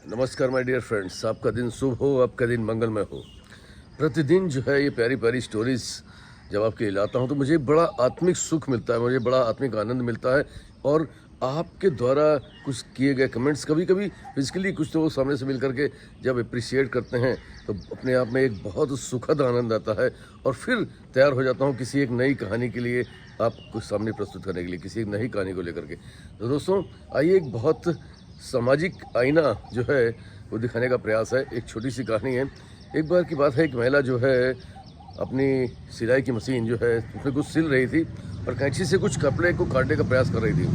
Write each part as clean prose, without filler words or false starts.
नमस्कार my dear friends, आपका दिन शुभ हो, आपका दिन मंगलमय हो। प्रतिदिन जो है ये प्यारी प्यारी स्टोरीज जब आपके लाता हूँ तो मुझे बड़ा आत्मिक सुख मिलता है, मुझे बड़ा आत्मिक आनंद मिलता है। और आपके द्वारा कुछ किए गए कमेंट्स, कभी कभी फिजिकली कुछ लोग सामने से मिल करके जब अप्रिशिएट करते हैं तो अपने आप में एक बहुत सुखद आनंद आता है। और फिर तैयार हो जाता हूँ किसी एक नई कहानी के लिए, आपको सामने प्रस्तुत करने के लिए, किसी एक नई कहानी को लेकर के। तो दोस्तों, आइए एक बहुत सामाजिक आईना जो है वो दिखाने का प्रयास है। एक छोटी सी कहानी है। एक बार की बात है, एक महिला जो है अपनी सिलाई की मशीन जो है उसमें कुछ सिल रही थी और कैंची से कुछ कपड़े को काटने का प्रयास कर रही थी।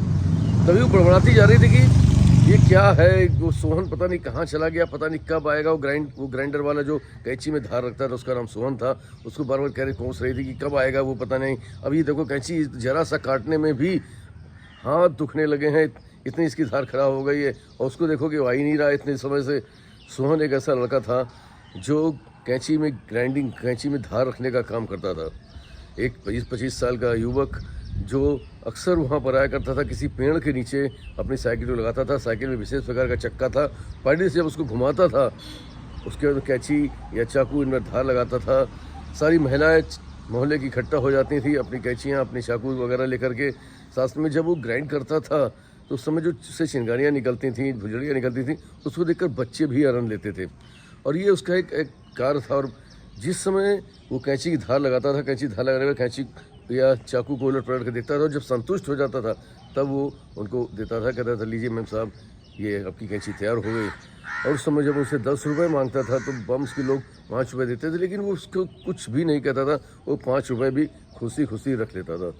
तभी वो बड़बड़ाती जा रही थी कि ये क्या है, वो सोहन पता नहीं कहाँ चला गया, पता नहीं कब आएगा। वो ग्राइंडर वाला जो कैंची में धार रखता था, उसका नाम सोहन था, उसको बार बार कह रही पहुँच रही थी कि कब आएगा वो पता नहीं। अभी देखो कैंची जरा सा काटने में भी हाथ दुखने लगे हैं, इतनी इसकी धार खराब हो गई है। और उसको देखो कि वो आ ही नहीं रहा इतने समय से। सोहन एक ऐसा लड़का था जो कैंची में धार रखने का काम करता था। एक 25 साल का युवक जो अक्सर वहाँ पर आया करता था, किसी पेड़ के नीचे अपनी साइकिल को लगाता था। साइकिल में विशेष प्रकार का चक्का था, पैडल से जब उसको घुमाता था उसके बाद कैंची या चाकू इनमें धार लगाता था। सारी महिलाएं मोहल्ले की इकट्ठा हो जाती थी अपनी कैंचियाँ, अपनी चाकू वगैरह लेकर के। साथ में जब वो ग्राइंड करता था तो उस समय जो उससे चिंगारियाँ निकलती थीं, भुजड़ियाँ निकलती थीं, उसको देखकर बच्चे भी आनंद लेते थे। और ये उसका एक कार्य था। और जिस समय वो कैंची की धार लगाता था, कैंची धार लगाने में कैंची या चाकू को उलट पलट कर देखता था, और जब संतुष्ट हो जाता था तब वो उनको देता था, कहता था लीजिए मैम साहब, ये आपकी कैंची तैयार हो गई। और उस समय जब उसे 10 रुपये मांगता था तो बम्स के लोग 5 रुपये देते थे, लेकिन वो उसको कुछ भी नहीं कहता था, वो 5 रुपये भी खुशी खुशी रख लेता था।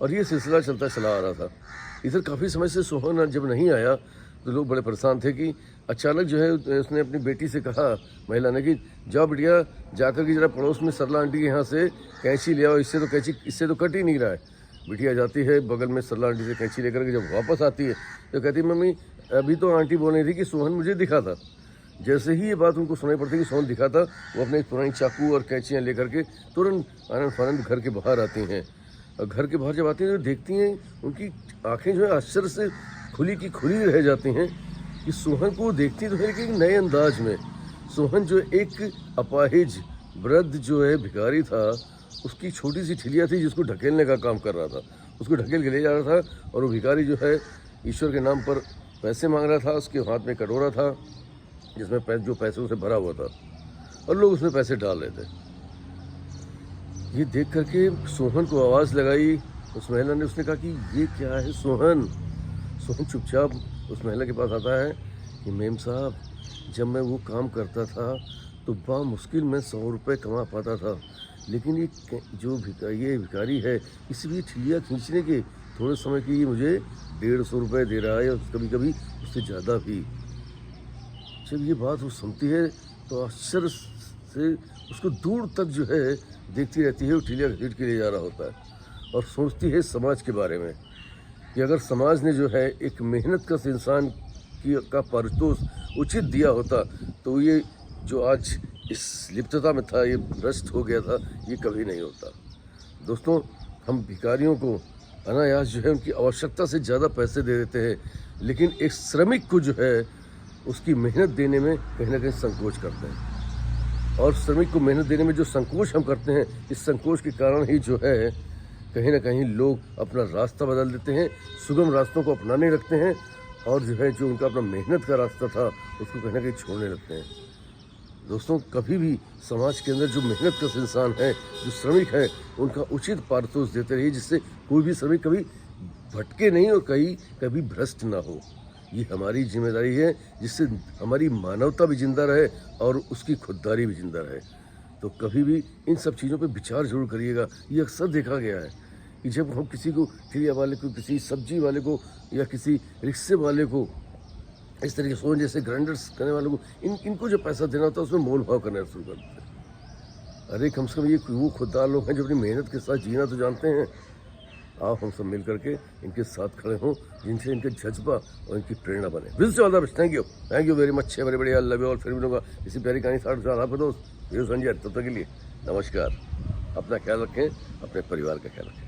और ये सिलसिला चलता चला आ रहा था। इधर काफ़ी समय से सोहन जब नहीं आया तो लोग बड़े परेशान थे कि अचानक जो है उसने अपनी बेटी से कहा, महिला ने, कि जाओ बिटिया, जाकर के जरा पड़ोस में सरला आंटी के यहाँ से कैंची ले आओ, इससे तो कट ही नहीं रहा है। बिटिया जाती है बगल में सरला आंटी से कैंची लेकर के, जब वापस आती है तो कहती, मम्मी अभी तो आंटी बोल रही थी कि सोहन मुझे दिखा था। जैसे ही ये बात उनको सुनाई पड़ती कि सोहन दिखा था, वो अपने पुरानी चाकू और कैंचियाँ लेकर के तुरंत आनंद फानंद घर के बाहर आती हैं। और घर के बाहर जब आती हैं तो देखती हैं, उनकी आंखें जो है आश्चर्य से खुली की खुली रह जाती हैं कि सोहन को देखती तो है लेकिन नए अंदाज में। सोहन जो एक अपाहिज वृद्ध जो है भिखारी था, उसकी छोटी सी ठिलिया थी जिसको ढकेलने का काम कर रहा था, उसको ढकेल के ले जा रहा था। और वो भिखारी जो है ईश्वर के नाम पर पैसे मांग रहा था। उसके हाथ में कटोरा था जिसमें जो पैसे उसे भरा हुआ था, और लोग उसमें पैसे डाल रहे थे। ये देख करके सोहन को आवाज़ लगाई उस महिला ने। उसने कहा कि ये क्या है सोहन। सोहन चुपचाप उस महिला के पास आता है कि मेम साहब, जब मैं वो काम करता था तो बड़ा मुश्किल में 100 रुपये कमा पाता था, लेकिन ये भिखारी है, इसी ठिलिया खींचने के थोड़े समय के लिए मुझे 150 रुपये दे रहा है, और कभी कभी उससे ज़्यादा भी। जब ये बात वो सुनती है तो आश्चर्य से उसको दूर तक जो है देखती रहती है। वो ठिलिया घसीट के ले जा रहा होता है और सोचती है समाज के बारे में कि अगर समाज ने जो है एक मेहनत का इंसान का पारितोष उचित दिया होता तो ये जो आज इस लिप्तता में था, ये भ्रष्ट हो गया था, ये कभी नहीं होता। दोस्तों, हम भिखारियों को अनायास जो है उनकी आवश्यकता से ज़्यादा पैसे दे देते हैं, लेकिन एक श्रमिक को जो है उसकी मेहनत देने में कहीं ना कहीं संकोच करते हैं। और श्रमिक को मेहनत देने में जो संकोच हम करते हैं, इस संकोच के कारण ही जो है कहीं ना कहीं लोग अपना रास्ता बदल देते हैं, सुगम रास्तों को अपनाने लगते हैं, और जो है जो उनका अपना मेहनत का रास्ता था उसको कहीं ना कहीं छोड़ने लगते हैं। दोस्तों, कभी भी समाज के अंदर जो मेहनत का इंसान है, जो श्रमिक है, उनका उचित पारितोष देते रहिए, जिससे कोई भी श्रमिक कभी भटके नहीं और कभी भ्रष्ट ना हो। ये हमारी जिम्मेदारी है, जिससे हमारी मानवता भी जिंदा रहे और उसकी खुददारी भी जिंदा रहे। तो कभी भी इन सब चीज़ों पे विचार जरूर करिएगा। ये अक्सर देखा गया है कि जब हम किसी को, ठेलिया वाले को, किसी सब्जी वाले को या किसी रिक्शे वाले को, इस तरीके सोहन जैसे ग्राइंडर्स करने वालों को, इनको जो पैसा देना होता है उसमें मोल भाव करना शुरू कर देते हैं। अरे कम से कम ये वो खुददार लोग हैं जो अपनी मेहनत के साथ जीना तो जानते हैं। आओ हम सब मिल करके इनके साथ खड़े हों, जिनसे इनके जज्बा और इनकी प्रेरणा बने। Will say all the best. Thank you very much. Very बढ़िया, लव यू ऑल। फिर मिलूंगा इसी प्यारी कहानी साथ आपके दोस्त संजय। तब तक के लिए नमस्कार। अपना ख्याल रखें, अपने परिवार का ख्याल रखें।